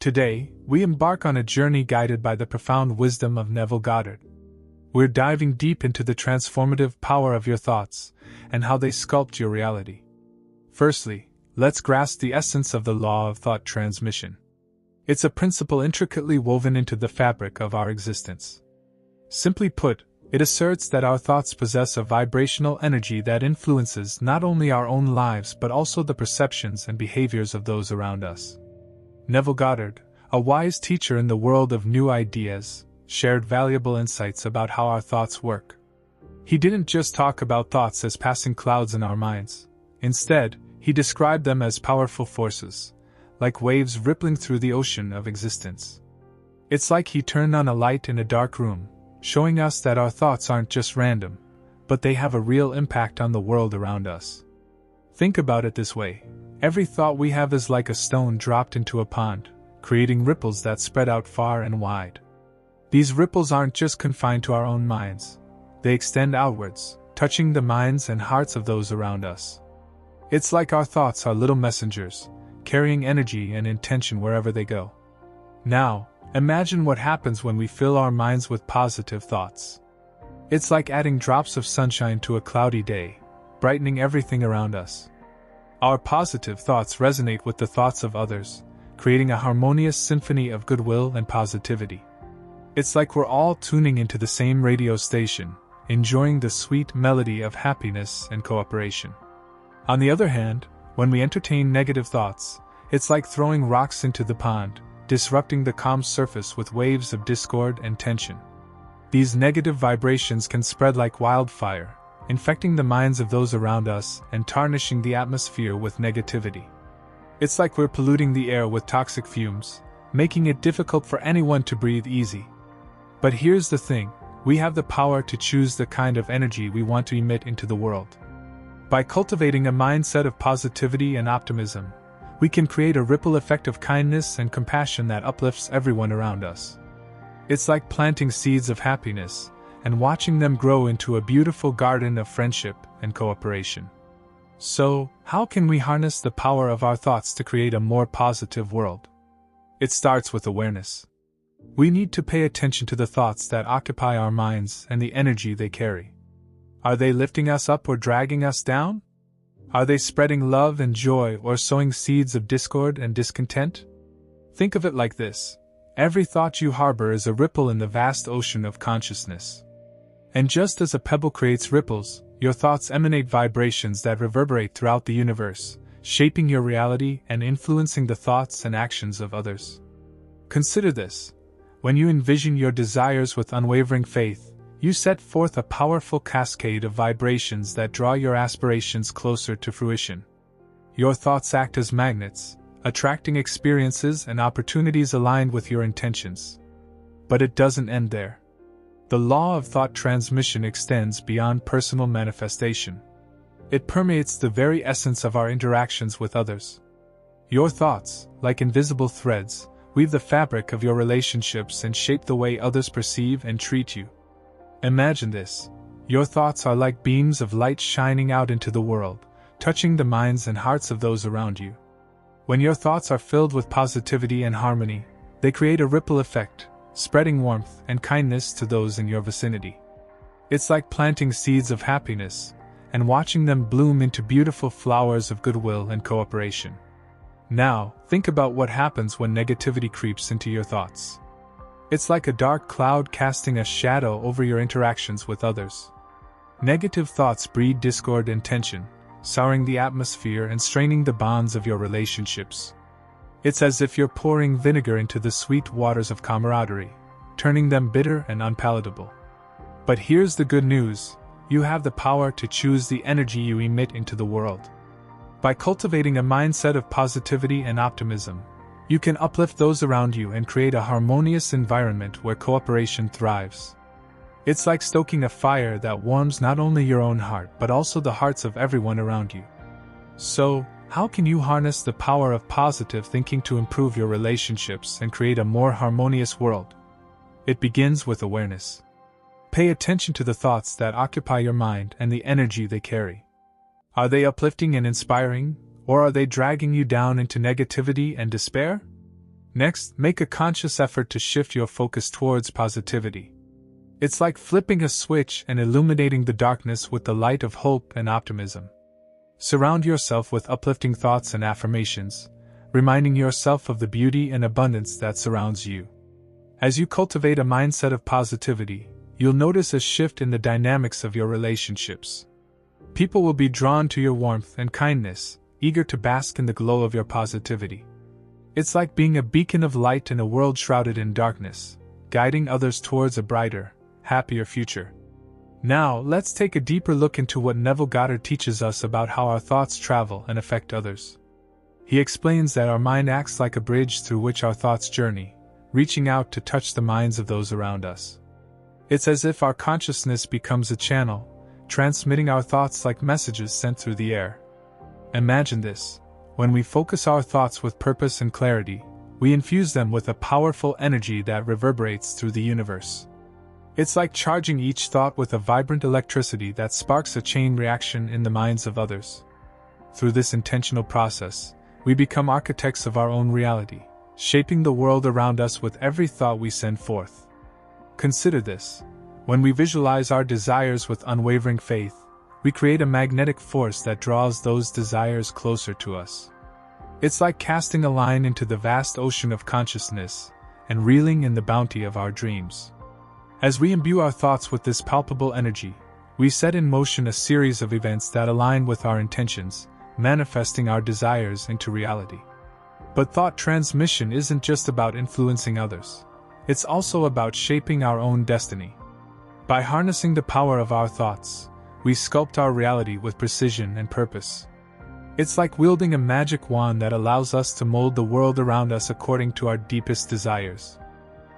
Today, we embark on a journey guided by the profound wisdom of Neville Goddard. We're diving deep into the transformative power of your thoughts and how they sculpt your reality. Firstly, let's grasp the essence of the law of thought transmission. It's a principle intricately woven into the fabric of our existence. Simply put, it asserts that our thoughts possess a vibrational energy that influences not only our own lives but also the perceptions and behaviors of those around us. Neville Goddard, a wise teacher in the world of new ideas, shared valuable insights about how our thoughts work. He didn't just talk about thoughts as passing clouds in our minds. Instead, he described them as powerful forces, like waves rippling through the ocean of existence. It's like he turned on a light in a dark room, showing us that our thoughts aren't just random, but they have a real impact on the world around us. Think about it this way. Every thought we have is like a stone dropped into a pond, creating ripples that spread out far and wide. These ripples aren't just confined to our own minds. They extend outwards, touching the minds and hearts of those around us. It's like our thoughts are little messengers, carrying energy and intention wherever they go. Now, imagine what happens when we fill our minds with positive thoughts. It's like adding drops of sunshine to a cloudy day, brightening everything around us. Our positive thoughts resonate with the thoughts of others, creating a harmonious symphony of goodwill and positivity. It's like we're all tuning into the same radio station, enjoying the sweet melody of happiness and cooperation. On the other hand, when we entertain negative thoughts, it's like throwing rocks into the pond, disrupting the calm surface with waves of discord and tension. These negative vibrations can spread like wildfire, infecting the minds of those around us and tarnishing the atmosphere with negativity. It's like we're polluting the air with toxic fumes, making it difficult for anyone to breathe easy. But here's the thing, we have the power to choose the kind of energy we want to emit into the world. By cultivating a mindset of positivity and optimism, we can create a ripple effect of kindness and compassion that uplifts everyone around us. It's like planting seeds of happiness and watching them grow into a beautiful garden of friendship and cooperation. So, how can we harness the power of our thoughts to create a more positive world? It starts with awareness. We need to pay attention to the thoughts that occupy our minds and the energy they carry. Are they lifting us up or dragging us down? Are they spreading love and joy or sowing seeds of discord and discontent? Think of it like this. Every thought you harbor is a ripple in the vast ocean of consciousness. And just as a pebble creates ripples, your thoughts emanate vibrations that reverberate throughout the universe, shaping your reality and influencing the thoughts and actions of others. Consider this. When you envision your desires with unwavering faith, you set forth a powerful cascade of vibrations that draw your aspirations closer to fruition. Your thoughts act as magnets, attracting experiences and opportunities aligned with your intentions. But it doesn't end there. The law of thought transmission extends beyond personal manifestation. It permeates the very essence of our interactions with others. Your thoughts, like invisible threads, weave the fabric of your relationships and shape the way others perceive and treat you. Imagine this. Your thoughts are like beams of light shining out into the world, touching the minds and hearts of those around you. When your thoughts are filled with positivity and harmony, they create a ripple effect, spreading warmth and kindness to those in your vicinity. It's like planting seeds of happiness and watching them bloom into beautiful flowers of goodwill and cooperation. Now, think about what happens when negativity creeps into your thoughts. It's like a dark cloud casting a shadow over your interactions with others. Negative thoughts breed discord and tension, souring the atmosphere and straining the bonds of your relationships. It's as if you're pouring vinegar into the sweet waters of camaraderie, turning them bitter and unpalatable. But here's the good news, you have the power to choose the energy you emit into the world. By cultivating a mindset of positivity and optimism, you can uplift those around you and create a harmonious environment where cooperation thrives. It's like stoking a fire that warms not only your own heart but also the hearts of everyone around you. So, how can you harness the power of positive thinking to improve your relationships and create a more harmonious world? It begins with awareness. Pay attention to the thoughts that occupy your mind and the energy they carry. Are they uplifting and inspiring, or are they dragging you down into negativity and despair? Next, make a conscious effort to shift your focus towards positivity. It's like flipping a switch and illuminating the darkness with the light of hope and optimism. Surround yourself with uplifting thoughts and affirmations, reminding yourself of the beauty and abundance that surrounds you. As you cultivate a mindset of positivity, you'll notice a shift in the dynamics of your relationships. People will be drawn to your warmth and kindness, eager to bask in the glow of your positivity. It's like being a beacon of light in a world shrouded in darkness, guiding others towards a brighter, happier future. Now, let's take a deeper look into what Neville Goddard teaches us about how our thoughts travel and affect others. He explains that our mind acts like a bridge through which our thoughts journey, reaching out to touch the minds of those around us. It's as if our consciousness becomes a channel, transmitting our thoughts like messages sent through the air. Imagine this. When we focus our thoughts with purpose and clarity, we infuse them with a powerful energy that reverberates through the universe. It's like charging each thought with a vibrant electricity that sparks a chain reaction in the minds of others. Through this intentional process, we become architects of our own reality, shaping the world around us with every thought we send forth. Consider this. When we visualize our desires with unwavering faith, we create a magnetic force that draws those desires closer to us. It's like casting a line into the vast ocean of consciousness and reeling in the bounty of our dreams. As we imbue our thoughts with this palpable energy, we set in motion a series of events that align with our intentions, manifesting our desires into reality. But thought transmission isn't just about influencing others. It's also about shaping our own destiny. By harnessing the power of our thoughts, we sculpt our reality with precision and purpose. It's like wielding a magic wand that allows us to mold the world around us according to our deepest desires.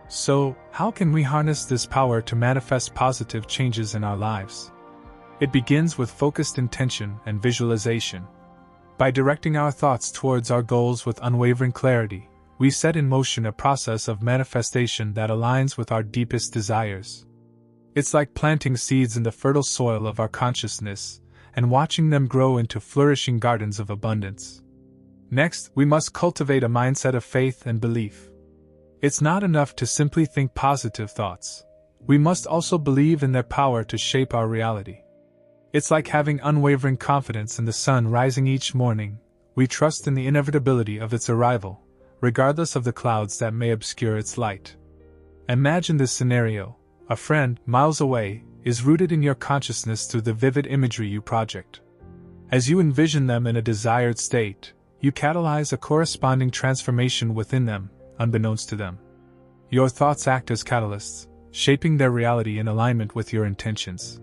So, how can we harness this power to manifest positive changes in our lives? It begins with focused intention and visualization. By directing our thoughts towards our goals with unwavering clarity, we set in motion a process of manifestation that aligns with our deepest desires. It's like planting seeds in the fertile soil of our consciousness and watching them grow into flourishing gardens of abundance. Next, we must cultivate a mindset of faith and belief. It's not enough to simply think positive thoughts. We must also believe in their power to shape our reality. It's like having unwavering confidence in the sun rising each morning. We trust in the inevitability of its arrival, regardless of the clouds that may obscure its light. Imagine this scenario. A friend, miles away, is rooted in your consciousness through the vivid imagery you project. As you envision them in a desired state, you catalyze a corresponding transformation within them, unbeknownst to them. Your thoughts act as catalysts, shaping their reality in alignment with your intentions.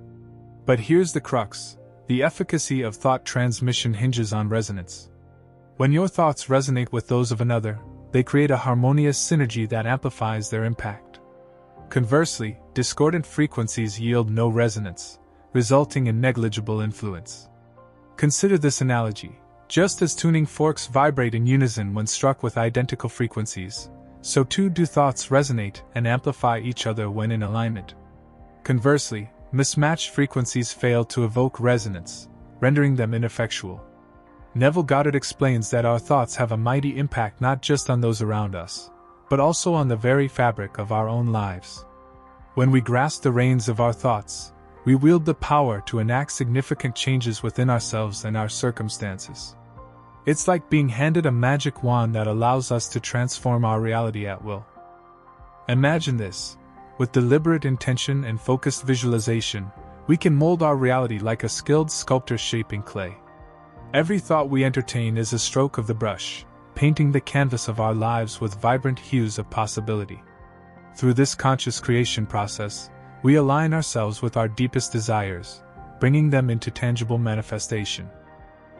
But here's the crux. The efficacy of thought transmission hinges on resonance. When your thoughts resonate with those of another, they create a harmonious synergy that amplifies their impact. Conversely, discordant frequencies yield no resonance, resulting in negligible influence. Consider this analogy. Just as tuning forks vibrate in unison when struck with identical frequencies, so too do thoughts resonate and amplify each other when in alignment. Conversely, mismatched frequencies fail to evoke resonance, rendering them ineffectual. Neville Goddard explains that our thoughts have a mighty impact not just on those around us, but also on the very fabric of our own lives. When we grasp the reins of our thoughts, we wield the power to enact significant changes within ourselves and our circumstances. It's like being handed a magic wand that allows us to transform our reality at will. Imagine this. With deliberate intention and focused visualization, we can mold our reality like a skilled sculptor shaping clay. Every thought we entertain is a stroke of the brush, painting the canvas of our lives with vibrant hues of possibility. Through this conscious creation process, we align ourselves with our deepest desires, bringing them into tangible manifestation.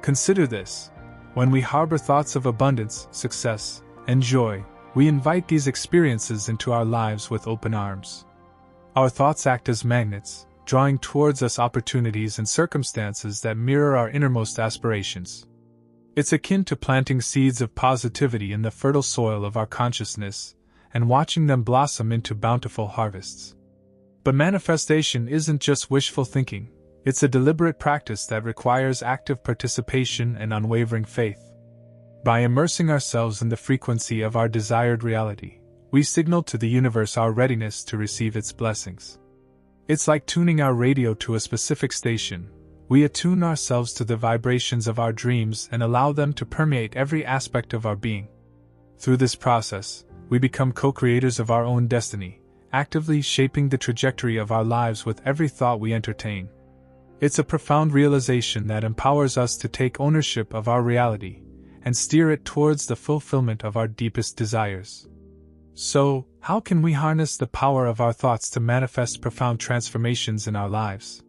Consider this. When we harbor thoughts of abundance, success, and joy, we invite these experiences into our lives with open arms. Our thoughts act as magnets, drawing towards us opportunities and circumstances that mirror our innermost aspirations. It's akin to planting seeds of positivity in the fertile soil of our consciousness and watching them blossom into bountiful harvests. But manifestation isn't just wishful thinking, it's a deliberate practice that requires active participation and unwavering faith. By immersing ourselves in the frequency of our desired reality, we signal to the universe our readiness to receive its blessings. It's like tuning our radio to a specific station. We attune ourselves to the vibrations of our dreams and allow them to permeate every aspect of our being. Through this process, we become co-creators of our own destiny, actively shaping the trajectory of our lives with every thought we entertain. It's a profound realization that empowers us to take ownership of our reality and steer it towards the fulfillment of our deepest desires. So, how can we harness the power of our thoughts to manifest profound transformations in our lives?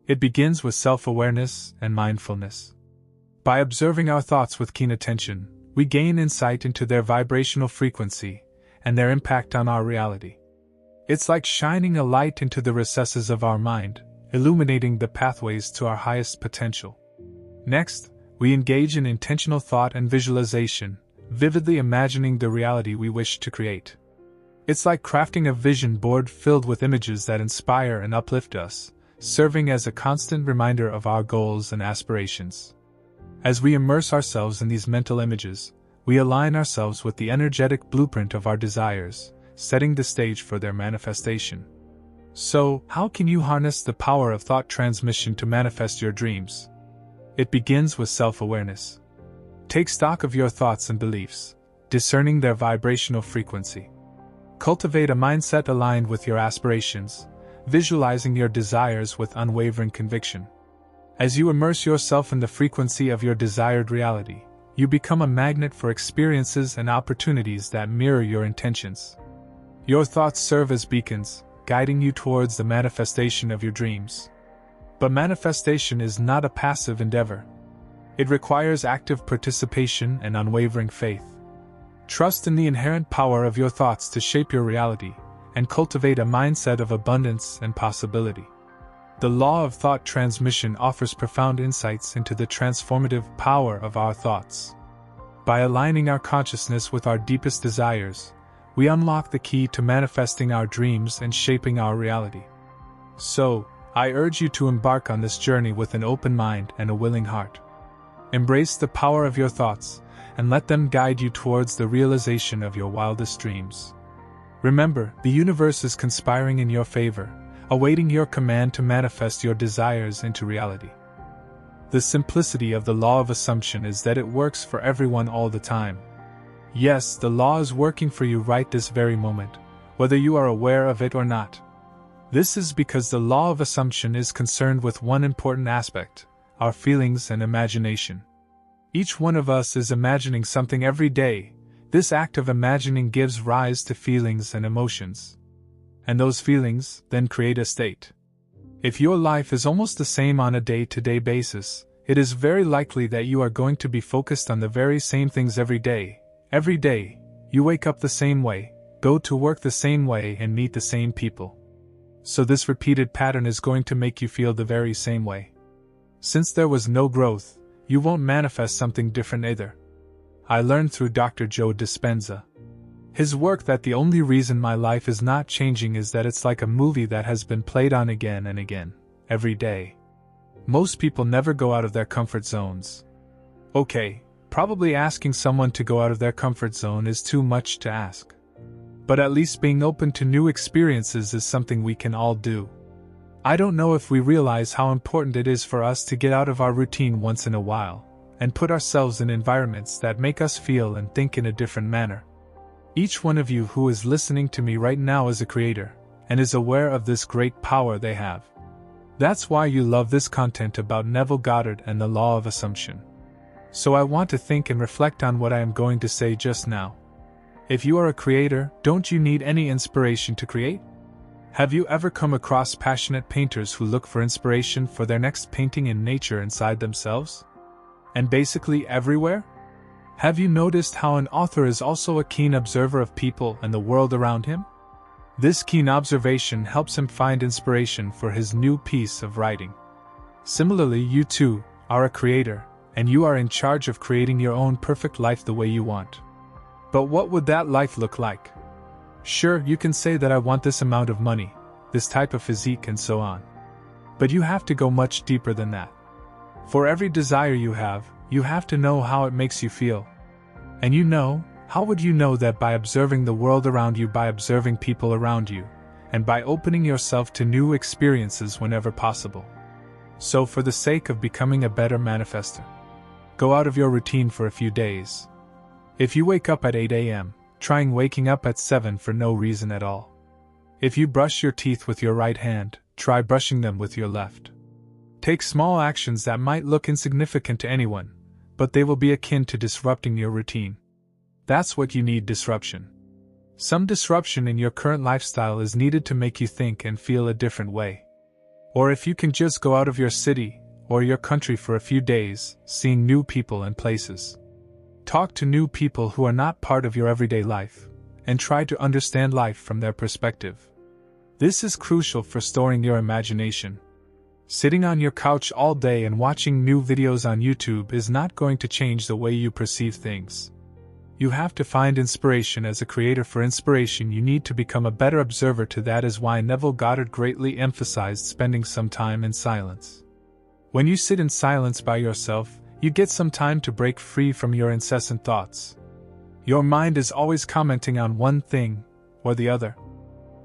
It begins with self-awareness and mindfulness. By observing our thoughts with keen attention, we gain insight into their vibrational frequency and their impact on our reality. It's like shining a light into the recesses of our mind, illuminating the pathways to our highest potential. Next, we engage in intentional thought and visualization, vividly imagining the reality we wish to create. It's like crafting a vision board filled with images that inspire and uplift us, serving as a constant reminder of our goals and aspirations. As we immerse ourselves in these mental images, we align ourselves with the energetic blueprint of our desires, setting the stage for their manifestation. So, how can you harness the power of thought transmission to manifest your dreams? It begins with self-awareness. Take stock of your thoughts and beliefs, discerning their vibrational frequency. Cultivate a mindset aligned with your aspirations, visualizing your desires with unwavering conviction. As you immerse yourself in the frequency of your desired reality, you become a magnet for experiences and opportunities that mirror your intentions. Your thoughts serve as beacons, guiding you towards the manifestation of your dreams. But manifestation is not a passive endeavor. It requires active participation and unwavering faith. Trust in the inherent power of your thoughts to shape your reality, and cultivate a mindset of abundance and possibility. The law of thought transmission offers profound insights into the transformative power of our thoughts. By aligning our consciousness with our deepest desires, we unlock the key to manifesting our dreams and shaping our reality. So, I urge you to embark on this journey with an open mind and a willing heart. Embrace the power of your thoughts, and let them guide you towards the realization of your wildest dreams. Remember, the universe is conspiring in your favor, awaiting your command to manifest your desires into reality. The simplicity of the law of assumption is that it works for everyone all the time. Yes, the law is working for you right this very moment, whether you are aware of it or not. This is because the law of assumption is concerned with one important aspect: our feelings and imagination. Each one of us is imagining something every day. This act of imagining gives rise to feelings and emotions. And those feelings then create a state. If your life is almost the same on a day-to-day basis, it is very likely that you are going to be focused on the very same things every day. Every day, you wake up the same way, go to work the same way, and meet the same people. So this repeated pattern is going to make you feel the very same way. Since there was no growth, you won't manifest something different either. I learned through Dr. Joe Dispenza. His work that the only reason my life is not changing is that it's like a movie that has been played on again and again, every day. Most people never go out of their comfort zones. Okay, probably asking someone to go out of their comfort zone is too much to ask. But at least being open to new experiences is something we can all do. I don't know if we realize how important it is for us to get out of our routine once in a while, and put ourselves in environments that make us feel and think in a different manner. Each one of you who is listening to me right now is a creator, and is aware of this great power they have. That's why you love this content about Neville Goddard and the law of assumption. So I want to think and reflect on what I am going to say just now. If you are a creator, don't you need any inspiration to create? Have you ever come across passionate painters who look for inspiration for their next painting in nature inside themselves? And basically everywhere? Have you noticed how an author is also a keen observer of people and the world around him? This keen observation helps him find inspiration for his new piece of writing. Similarly, you too are a creator, and you are in charge of creating your own perfect life the way you want. But what would that life look like? Sure, you can say that I want this amount of money, this type of physique, and so on. But you have to go much deeper than that. For every desire you have to know how it makes you feel. And how would you know that? By observing the world around you, by observing people around you, and by opening yourself to new experiences whenever possible. So, for the sake of becoming a better manifester, go out of your routine for a few days. If you wake up at 8 a.m., trying waking up at 7 for no reason at all. If you brush your teeth with your right hand, try brushing them with your left. Take small actions that might look insignificant to anyone, but they will be akin to disrupting your routine. That's what you need: disruption. Some disruption in your current lifestyle is needed to make you think and feel a different way. Or if you can just go out of your city or your country for a few days, seeing new people and places. Talk to new people who are not part of your everyday life, and try to understand life from their perspective. This is crucial for storing your imagination. Sitting on your couch all day and watching new videos on YouTube is not going to change the way you perceive things. You have to find inspiration. As a creator. For inspiration, you need to become a better observer. That is why Neville Goddard greatly emphasized spending some time in silence. When you sit in silence by yourself, you get some time to break free from your incessant thoughts. Your mind is always commenting on one thing or the other.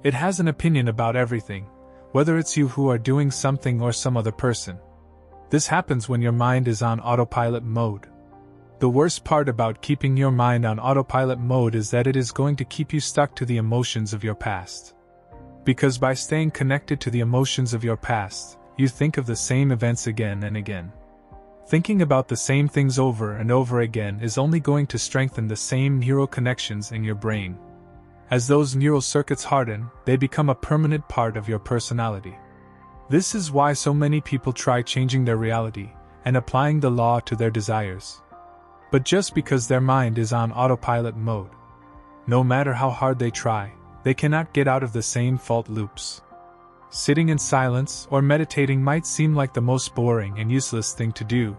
It has an opinion about everything, whether it's you who are doing something or some other person. This happens when your mind is on autopilot mode. The worst part about keeping your mind on autopilot mode is that it is going to keep you stuck to the emotions of your past. Because by staying connected to the emotions of your past, you think of the same events again and again. Thinking about the same things over and over again is only going to strengthen the same neural connections in your brain. As those neural circuits harden, they become a permanent part of your personality. This is why so many people try changing their reality and applying the law to their desires. But just because their mind is on autopilot mode, no matter how hard they try, they cannot get out of the same fault loops. Sitting in silence or meditating might seem like the most boring and useless thing to do.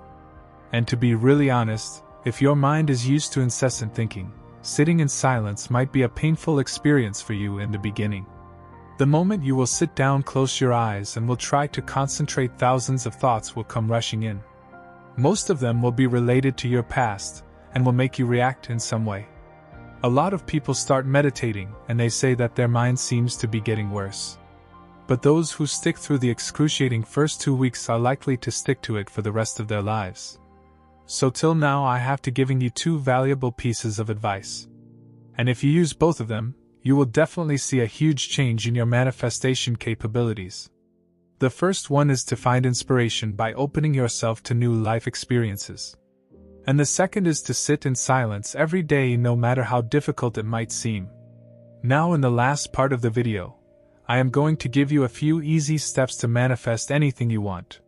And to be really honest, if your mind is used to incessant thinking, sitting in silence might be a painful experience for you in the beginning. The moment you will sit down, close your eyes, and will try to concentrate, thousands of thoughts will come rushing in. Most of them will be related to your past and will make you react in some way. A lot of people start meditating and they say that their mind seems to be getting worse. But those who stick through the excruciating first 2 weeks are likely to stick to it for the rest of their lives. So till now I have to giving you 2 valuable pieces of advice. And if you use both of them, you will definitely see a huge change in your manifestation capabilities. The first one is to find inspiration by opening yourself to new life experiences. And the second is to sit in silence every day, no matter how difficult it might seem. Now, in the last part of the video, I am going to give you a few easy steps to manifest anything you want.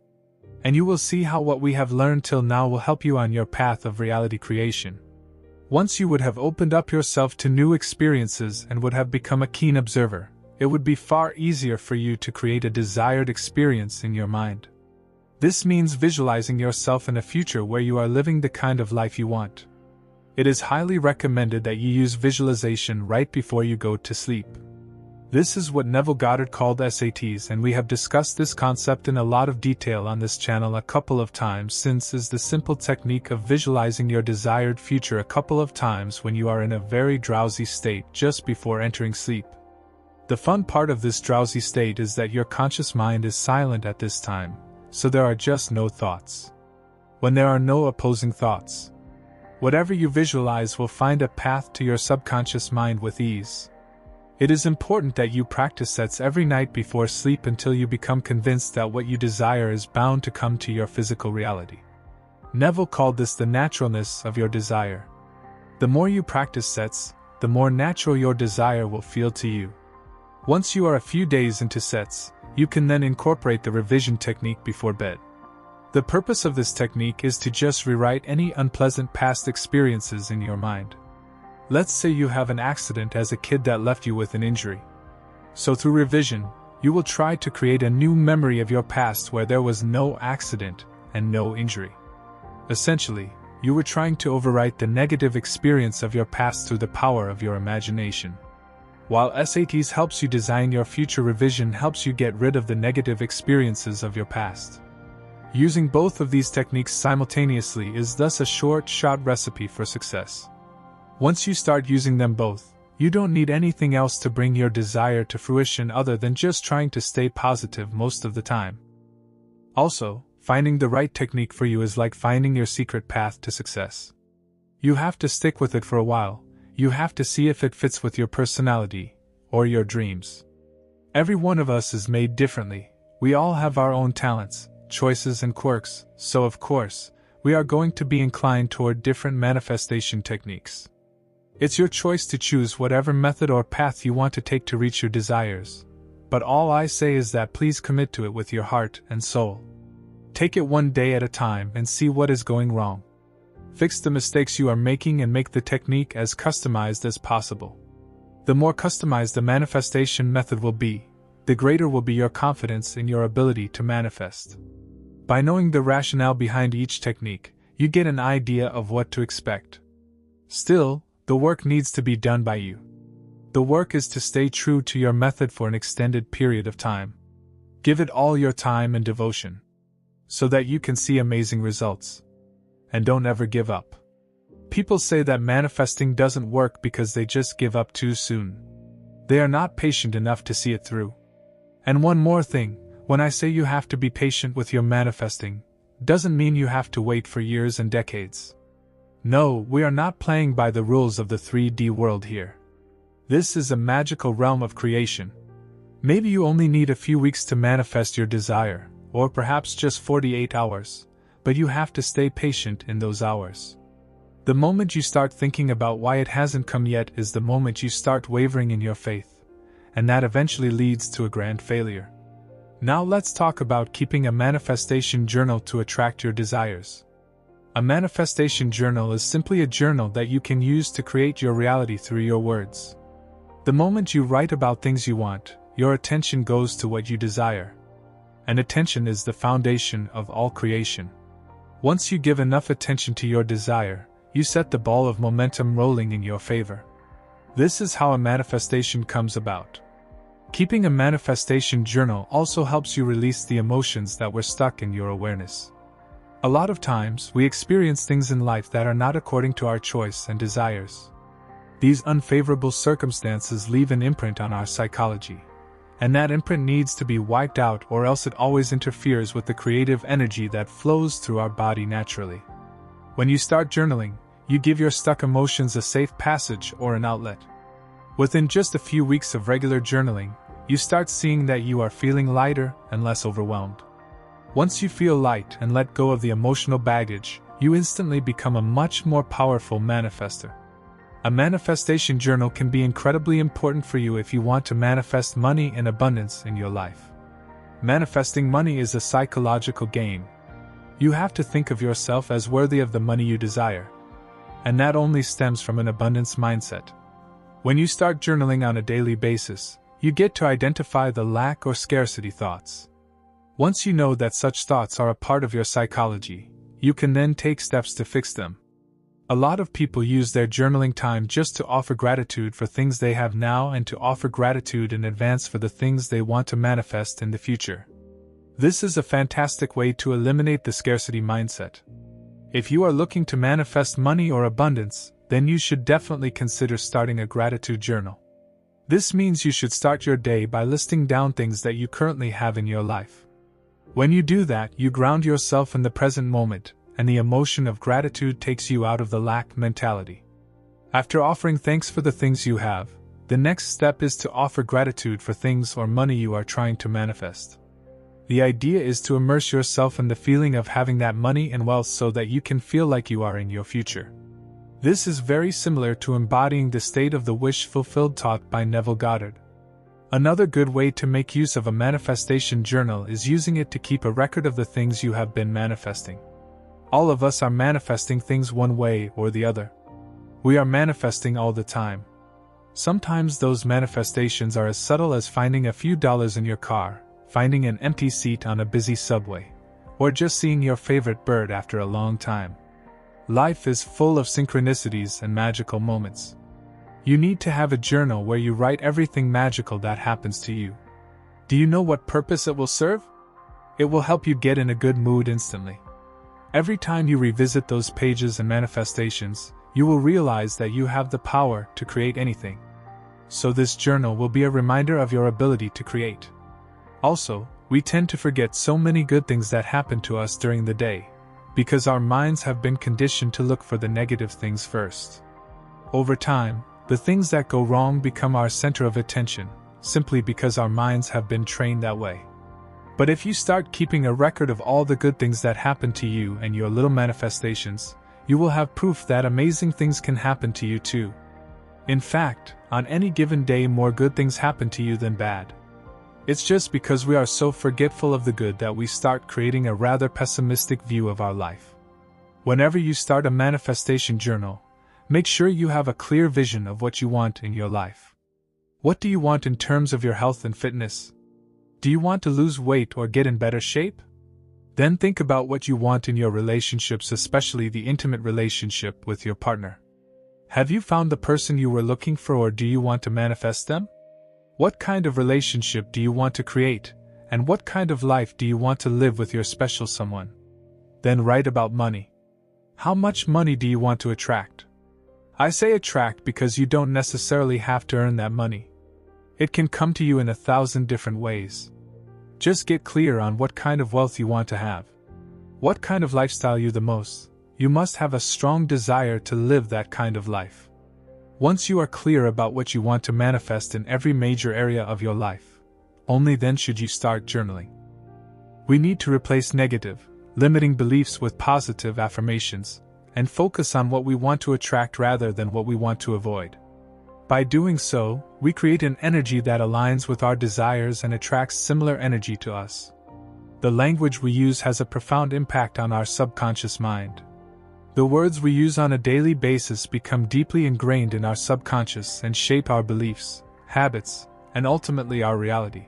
And you will see how what we have learned till now will help you on your path of reality creation. Once you would have opened up yourself to new experiences and would have become a keen observer, it would be far easier for you to create a desired experience in your mind. This means visualizing yourself in a future where you are living the kind of life you want. It is highly recommended that you use visualization right before you go to sleep. This is what Neville Goddard called SATs, and we have discussed this concept in a lot of detail on this channel a couple of times, since is the simple technique of visualizing your desired future a couple of times when you are in a very drowsy state just before entering sleep. The fun part of this drowsy state is that your conscious mind is silent at this time, so there are just no thoughts. When there are no opposing thoughts, whatever you visualize will find a path to your subconscious mind with ease. It is important that you practice sets every night before sleep until you become convinced that what you desire is bound to come to your physical reality. Neville called this the naturalness of your desire. The more you practice sets, the more natural your desire will feel to you. Once you are a few days into sets, you can then incorporate the revision technique before bed. The purpose of this technique is to just rewrite any unpleasant past experiences in your mind. Let's say you have an accident as a kid that left you with an injury. So through revision, you will try to create a new memory of your past where there was no accident and no injury. Essentially, you were trying to overwrite the negative experience of your past through the power of your imagination. While SATs helps you design your future, revision helps you get rid of the negative experiences of your past. Using both of these techniques simultaneously is thus a short-shot recipe for success. Once you start using them both, you don't need anything else to bring your desire to fruition other than just trying to stay positive most of the time. Also, finding the right technique for you is like finding your secret path to success. You have to stick with it for a while. You have to see if it fits with your personality or your dreams. Every one of us is made differently. We all have our own talents, choices, and quirks, so of course, we are going to be inclined toward different manifestation techniques. It's your choice to choose whatever method or path you want to take to reach your desires, but all I say is that please commit to it with your heart and soul. Take it one day at a time and see what is going wrong. Fix the mistakes you are making and make the technique as customized as possible. The more customized the manifestation method will be, the greater will be your confidence in your ability to manifest. By knowing the rationale behind each technique, you get an idea of what to expect. Still, the work needs to be done by you. The work is to stay true to your method for an extended period of time. Give it all your time and devotion, so that you can see amazing results. And don't ever give up. People say that manifesting doesn't work because they just give up too soon. They are not patient enough to see it through. And one more thing, when I say you have to be patient with your manifesting, doesn't mean you have to wait for years and decades. No, we are not playing by the rules of the 3D world here. This is a magical realm of creation. Maybe you only need a few weeks to manifest your desire, or perhaps just 48 hours, but you have to stay patient in those hours. The moment you start thinking about why it hasn't come yet is the moment you start wavering in your faith, and that eventually leads to a grand failure. Now let's talk about keeping a manifestation journal to attract your desires. A manifestation journal is simply a journal that you can use to create your reality through your words. The moment you write about things you want, your attention goes to what you desire. And attention is the foundation of all creation. Once you give enough attention to your desire, you set the ball of momentum rolling in your favor. This is how a manifestation comes about. Keeping a manifestation journal also helps you release the emotions that were stuck in your awareness. A lot of times, we experience things in life that are not according to our choice and desires. These unfavorable circumstances leave an imprint on our psychology, and that imprint needs to be wiped out, or else it always interferes with the creative energy that flows through our body naturally. When you start journaling, you give your stuck emotions a safe passage or an outlet. Within just a few weeks of regular journaling, you start seeing that you are feeling lighter and less overwhelmed. Once you feel light and let go of the emotional baggage, you instantly become a much more powerful manifester. A manifestation journal can be incredibly important for you if you want to manifest money and abundance in your life. Manifesting money is a psychological game. You have to think of yourself as worthy of the money you desire. And that only stems from an abundance mindset. When you start journaling on a daily basis, you get to identify the lack or scarcity thoughts. Once you know that such thoughts are a part of your psychology, you can then take steps to fix them. A lot of people use their journaling time just to offer gratitude for things they have now and to offer gratitude in advance for the things they want to manifest in the future. This is a fantastic way to eliminate the scarcity mindset. If you are looking to manifest money or abundance, then you should definitely consider starting a gratitude journal. This means you should start your day by listing down things that you currently have in your life. When you do that, you ground yourself in the present moment, and the emotion of gratitude takes you out of the lack mentality. After offering thanks for the things you have, the next step is to offer gratitude for things or money you are trying to manifest. The idea is to immerse yourself in the feeling of having that money and wealth so that you can feel like you are in your future. This is very similar to embodying the state of the wish fulfilled taught by Neville Goddard. Another good way to make use of a manifestation journal is using it to keep a record of the things you have been manifesting. All of us are manifesting things one way or the other. We are manifesting all the time. Sometimes those manifestations are as subtle as finding a few dollars in your car, finding an empty seat on a busy subway, or just seeing your favorite bird after a long time. Life is full of synchronicities and magical moments. You need to have a journal where you write everything magical that happens to you. Do you know what purpose it will serve? It will help you get in a good mood instantly. Every time you revisit those pages and manifestations, you will realize that you have the power to create anything. So this journal will be a reminder of your ability to create. Also, we tend to forget so many good things that happen to us during the day, because our minds have been conditioned to look for the negative things first. Over time, the things that go wrong become our center of attention, simply because our minds have been trained that way. But if you start keeping a record of all the good things that happen to you and your little manifestations, you will have proof that amazing things can happen to you too. In fact, on any given day more good things happen to you than bad. It's just because we are so forgetful of the good that we start creating a rather pessimistic view of our life. Whenever you start a manifestation journal, make sure you have a clear vision of what you want in your life. What do you want in terms of your health and fitness? Do you want to lose weight or get in better shape? Then think about what you want in your relationships, especially the intimate relationship with your partner. Have you found the person you were looking for, or do you want to manifest them? What kind of relationship do you want to create, and what kind of life do you want to live with your special someone? Then write about money. How much money do you want to attract? I say attract because you don't necessarily have to earn that money. It can come to you in 1,000 different ways. Just get clear on what kind of wealth you want to have. What kind of lifestyle you the most. You must have a strong desire to live that kind of life. Once you are clear about what you want to manifest in every major area of your life, only then should you start journaling. We need to replace negative, limiting beliefs with positive affirmations, and focus on what we want to attract rather than what we want to avoid. By doing so, we create an energy that aligns with our desires and attracts similar energy to us. The language we use has a profound impact on our subconscious mind. The words we use on a daily basis become deeply ingrained in our subconscious and shape our beliefs, habits, and ultimately our reality.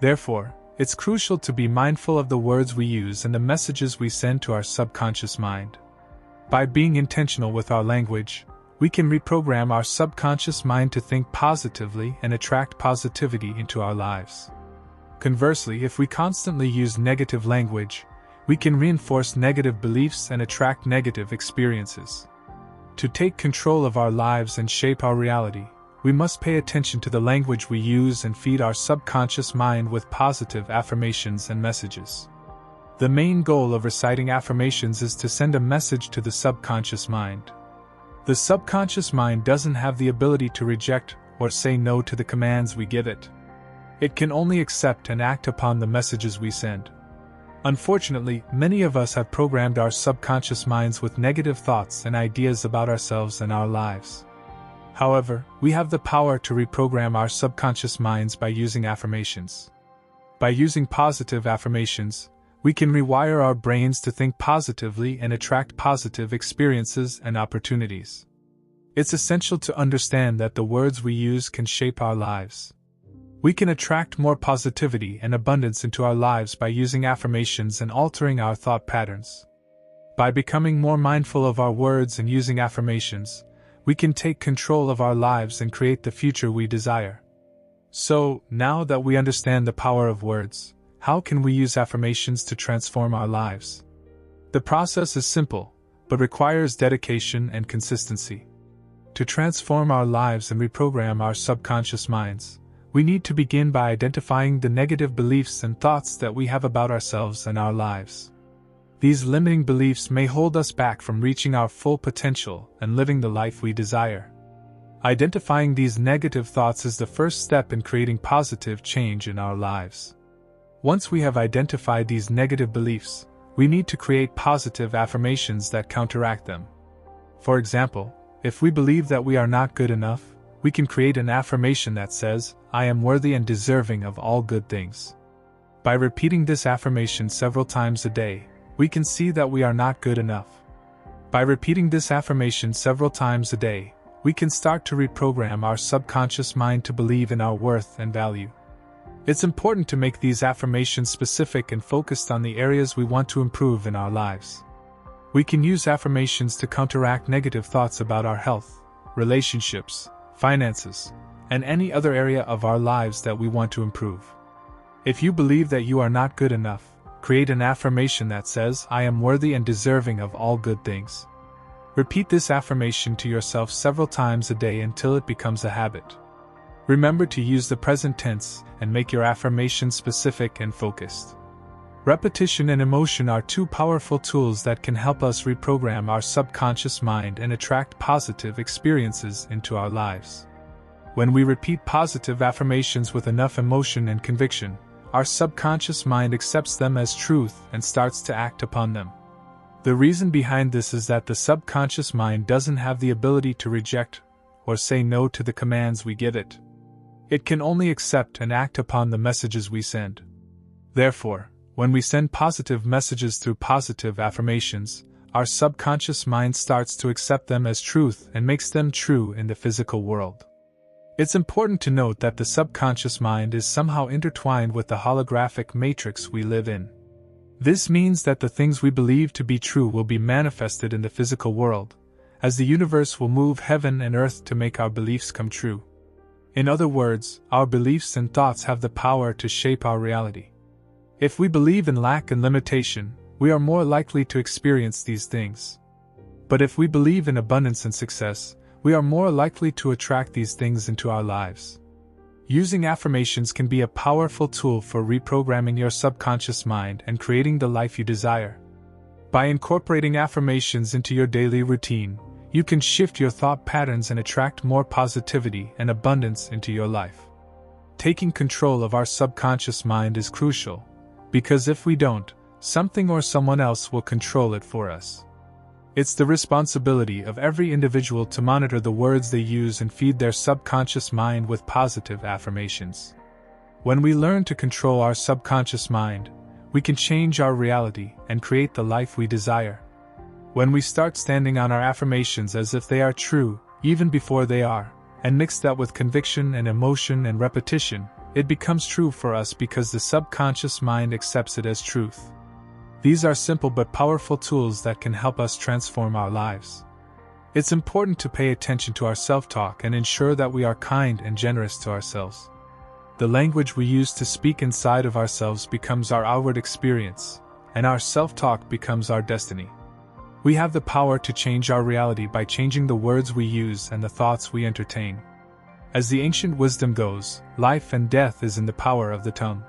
Therefore, it's crucial to be mindful of the words we use and the messages we send to our subconscious mind. By being intentional with our language, we can reprogram our subconscious mind to think positively and attract positivity into our lives. Conversely, if we constantly use negative language, we can reinforce negative beliefs and attract negative experiences. To take control of our lives and shape our reality, we must pay attention to the language we use and feed our subconscious mind with positive affirmations and messages. The main goal of reciting affirmations is to send a message to the subconscious mind. The subconscious mind doesn't have the ability to reject or say no to the commands we give it. It can only accept and act upon the messages we send. Unfortunately, many of us have programmed our subconscious minds with negative thoughts and ideas about ourselves and our lives. However, we have the power to reprogram our subconscious minds by using affirmations. By using positive affirmations, we can rewire our brains to think positively and attract positive experiences and opportunities. It's essential to understand that the words we use can shape our lives. We can attract more positivity and abundance into our lives by using affirmations and altering our thought patterns. By becoming more mindful of our words and using affirmations, we can take control of our lives and create the future we desire. So, now that we understand the power of words, how can we use affirmations to transform our lives? The process is simple, but requires dedication and consistency. To transform our lives and reprogram our subconscious minds, we need to begin by identifying the negative beliefs and thoughts that we have about ourselves and our lives. These limiting beliefs may hold us back from reaching our full potential and living the life we desire. Identifying these negative thoughts is the first step in creating positive change in our lives. Once we have identified these negative beliefs, we need to create positive affirmations that counteract them. For example, if we believe that we are not good enough, we can create an affirmation that says, "I am worthy and deserving of all good things." By repeating this affirmation several times a day, we can see that we are not good enough. By repeating this affirmation several times a day, we can start to reprogram our subconscious mind to believe in our worth and value. It's important to make these affirmations specific and focused on the areas we want to improve in our lives. We can use affirmations to counteract negative thoughts about our health, relationships, finances, and any other area of our lives that we want to improve. If you believe that you are not good enough, create an affirmation that says, "I am worthy and deserving of all good things." Repeat this affirmation to yourself several times a day until it becomes a habit. Remember to use the present tense and make your affirmations specific and focused. Repetition and emotion are two powerful tools that can help us reprogram our subconscious mind and attract positive experiences into our lives. When we repeat positive affirmations with enough emotion and conviction, our subconscious mind accepts them as truth and starts to act upon them. The reason behind this is that the subconscious mind doesn't have the ability to reject or say no to the commands we give it. It can only accept and act upon the messages we send. Therefore, when we send positive messages through positive affirmations, our subconscious mind starts to accept them as truth and makes them true in the physical world. It's important to note that the subconscious mind is somehow intertwined with the holographic matrix we live in. This means that the things we believe to be true will be manifested in the physical world, as the universe will move heaven and earth to make our beliefs come true. In other words, our beliefs and thoughts have the power to shape our reality. If we believe in lack and limitation, we are more likely to experience these things. But if we believe in abundance and success, we are more likely to attract these things into our lives. Using affirmations can be a powerful tool for reprogramming your subconscious mind and creating the life you desire. By incorporating affirmations into your daily routine, you can shift your thought patterns and attract more positivity and abundance into your life. Taking control of our subconscious mind is crucial, because if we don't, something or someone else will control it for us. It's the responsibility of every individual to monitor the words they use and feed their subconscious mind with positive affirmations. When we learn to control our subconscious mind, we can change our reality and create the life we desire. When we start standing on our affirmations as if they are true, even before they are, and mix that with conviction and emotion and repetition, it becomes true for us because the subconscious mind accepts it as truth. These are simple but powerful tools that can help us transform our lives. It's important to pay attention to our self-talk and ensure that we are kind and generous to ourselves. The language we use to speak inside of ourselves becomes our outward experience, and our self-talk becomes our destiny. We have the power to change our reality by changing the words we use and the thoughts we entertain. As the ancient wisdom goes, life and death is in the power of the tongue.